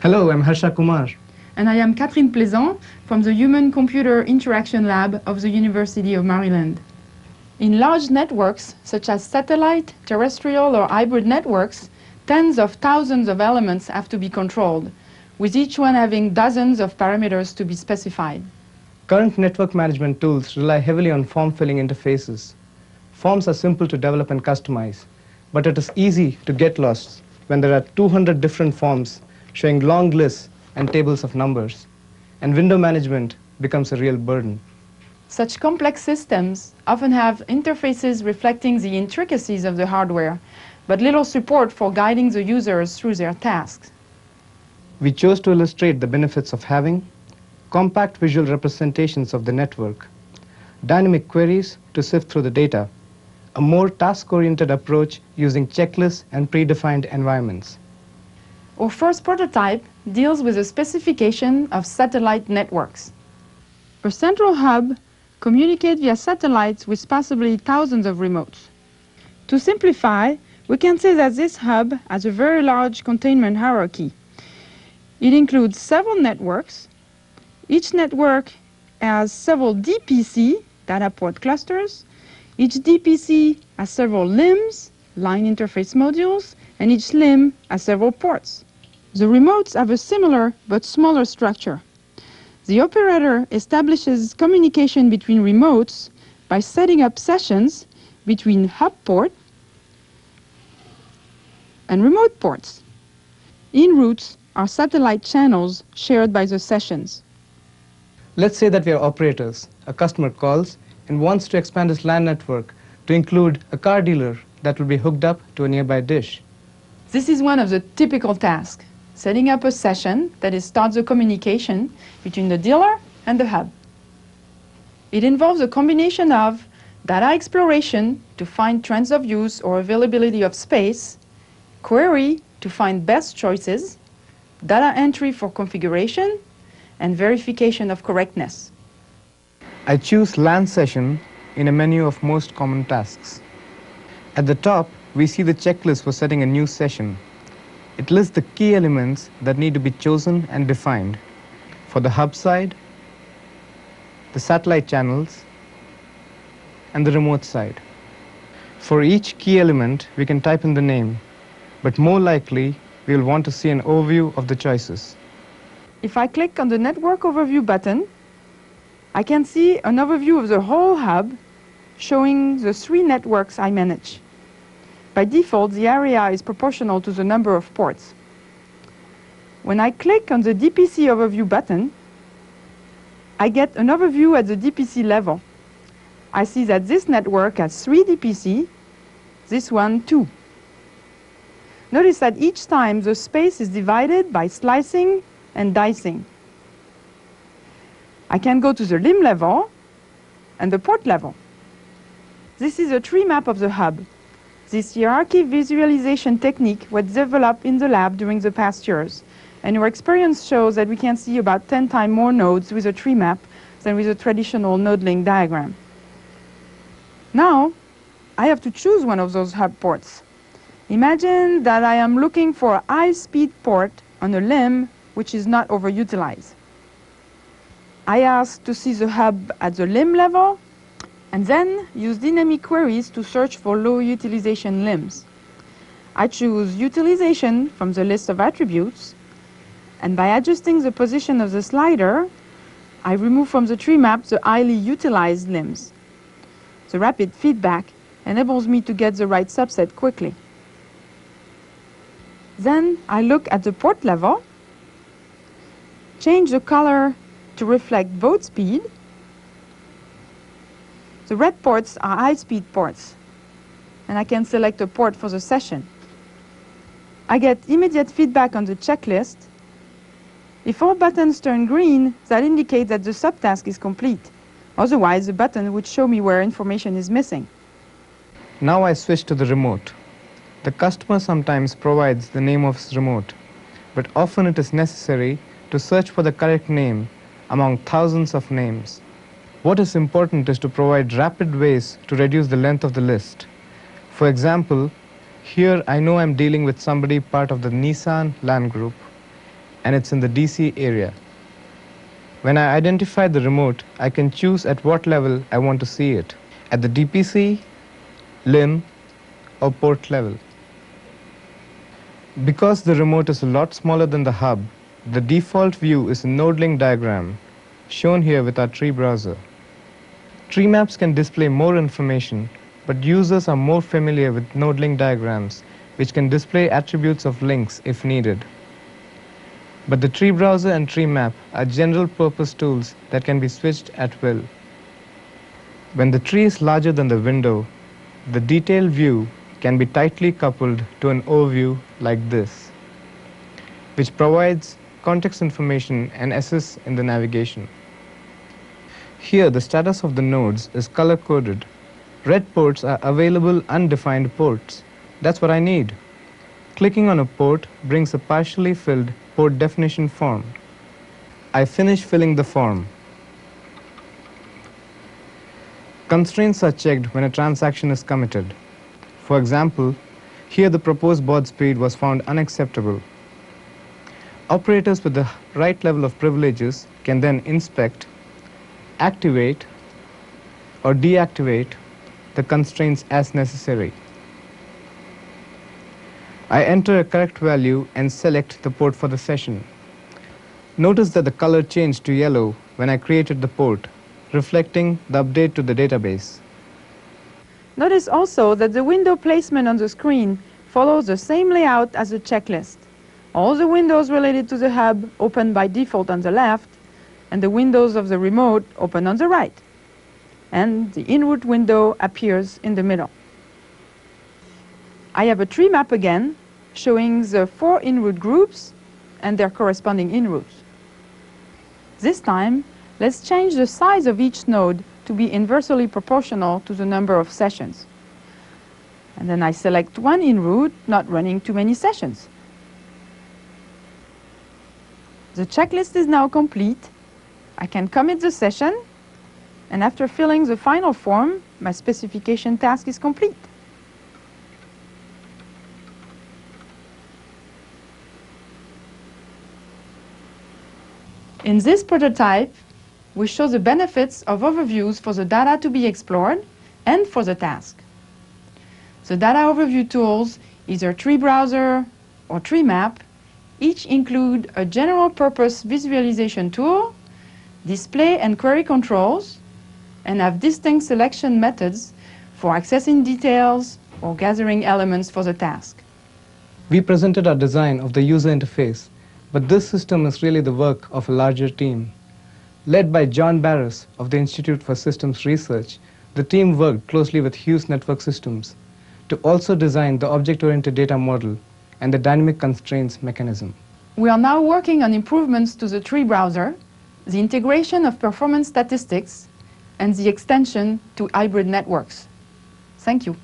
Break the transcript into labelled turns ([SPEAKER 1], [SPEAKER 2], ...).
[SPEAKER 1] Hello, I'm Harsha Kumar.
[SPEAKER 2] And I am Plaisant from the Human-Computer Interaction Lab of the University of Maryland. In large networks, such as satellite, terrestrial, or hybrid networks, tens of thousands of elements have to be controlled, with each one having dozens of parameters to be specified.
[SPEAKER 1] Current network management tools rely heavily on form-filling interfaces. Forms are simple to develop and customize, but it is easy to get lost when there are 200 different forms showing long lists and tables of numbers, and window management becomes a real burden.
[SPEAKER 2] Such complex systems often have interfaces reflecting the intricacies of the hardware, but little support for guiding the users through their tasks.
[SPEAKER 1] We chose to illustrate the benefits of having compact visual representations of the network, dynamic queries to sift through the data, a more task-oriented approach using checklists and predefined environments.
[SPEAKER 2] Our first prototype deals with the specification of satellite networks. A central hub communicates via satellites with possibly thousands of remotes. To simplify, we can say that this hub has a very large containment hierarchy. It includes several networks. Each network has several DPC, data port clusters. Each DPC has several limbs, line interface modules, and each limb has several ports. The remotes have a similar but smaller structure. The operator establishes communication between remotes by setting up sessions between hub port and remote ports. In routes are satellite channels shared by the sessions.
[SPEAKER 1] Let's say that we are operators. A customer calls and wants to expand his LAN network to include a car dealer that will be hooked up to a nearby dish.
[SPEAKER 2] This is one of the typical tasks, setting up a session that starts the communication between the dealer and the hub. It involves a combination of data exploration to find trends of use or availability of space, query to find best choices, data entry for configuration, and verification of correctness.
[SPEAKER 1] I choose LAN session in a menu of most common tasks. At the top, we see the checklist for setting a new session. It lists the key elements that need to be chosen and defined. For the hub side, the satellite channels, and the remote side. For each key element, we can type in the name, but more likely, we will want to see an overview of the choices.
[SPEAKER 2] If I click on the Network Overview button, I can see an overview of the whole hub showing the 3 networks I manage. By default, the area is proportional to the number of ports. When I click on the DPC Overview button, I get an overview at the DPC level. I see that this network has 3 DPC, this one 2. Notice that each time the space is divided by slicing and dicing. I can go to the limb level and the port level. This is a tree map of the hub. This hierarchy visualization technique was developed in the lab during the past years, and our experience shows that we can see about 10 times more nodes with a tree map than with a traditional node link diagram. Now, I have to choose one of those hub ports. Imagine that I am looking for a high-speed port on a limb which is not overutilized. I ask to see the hub at the limb level, and then use dynamic queries to search for low utilization limbs. I choose utilization from the list of attributes, and by adjusting the position of the slider, I remove from the tree map the highly utilized limbs. The rapid feedback enables me to get the right subset quickly. Then I look at the port level, change the color to reflect both speed. The red ports are high-speed ports, and I can select a port for the session. I get immediate feedback on the checklist. If all buttons turn green, that indicates that the subtask is complete. Otherwise, the button would show me where information is missing.
[SPEAKER 1] Now I switch to the remote. The customer sometimes provides the name of his remote, but often it is necessary to search for the correct name among thousands of names. What is important is to provide rapid ways to reduce the length of the list. For example, here I know I'm dealing with somebody part of the Nissan LAN group, and it's in the DC area. When I identify the remote, I can choose at what level I want to see it, at the DPC, limb, or port level. Because the remote is a lot smaller than the hub, the default view is a node link diagram, shown here with our TreeBrowser. Treemaps can display more information, but users are more familiar with node link diagrams, which can display attributes of links if needed. But the TreeBrowser and Treemap are general-purpose tools that can be switched at will. When the tree is larger than the window, the detailed view can be tightly coupled to an overview like this, which provides context information and assists in the navigation. Here, the status of the nodes is color-coded. Red ports are available undefined ports. That's what I need. Clicking on a port brings a partially filled port definition form. I finish filling the form. Constraints are checked when a transaction is committed. For example, here the proposed baud speed was found unacceptable. Operators with the right level of privileges can then inspect, activate, or deactivate the constraints as necessary. I enter a correct value and select the port for the session. Notice that the color changed to yellow when I created the port, reflecting the update to the database.
[SPEAKER 2] Notice also that the window placement on the screen follows the same layout as the checklist. All the windows related to the hub open by default on the left, and the windows of the remote open on the right. And the in-route window appears in the middle. I have a tree map again, showing the 4 in-route groups and their corresponding in-routes. This time, let's change the size of each node to be inversely proportional to the number of sessions. And then I select one in-route, not running too many sessions. The checklist is now complete. I can commit the session, and after filling the final form, my specification task is complete. In this prototype, we show the benefits of overviews for the data to be explored and for the task. The data overview tools, either TreeBrowser or Treemap, each include a general-purpose visualization tool, display and query controls, and have distinct selection methods for accessing details or gathering elements for the task.
[SPEAKER 1] We presented our design of the user interface, but this system is really the work of a larger team. Led by John Barris of the Institute for Systems Research, the team worked closely with Hughes Network Systems to also design the object-oriented data model and the dynamic constraints mechanism.
[SPEAKER 2] We are now working on improvements to the TreeBrowser, the integration of performance statistics, and the extension to hybrid networks. Thank you.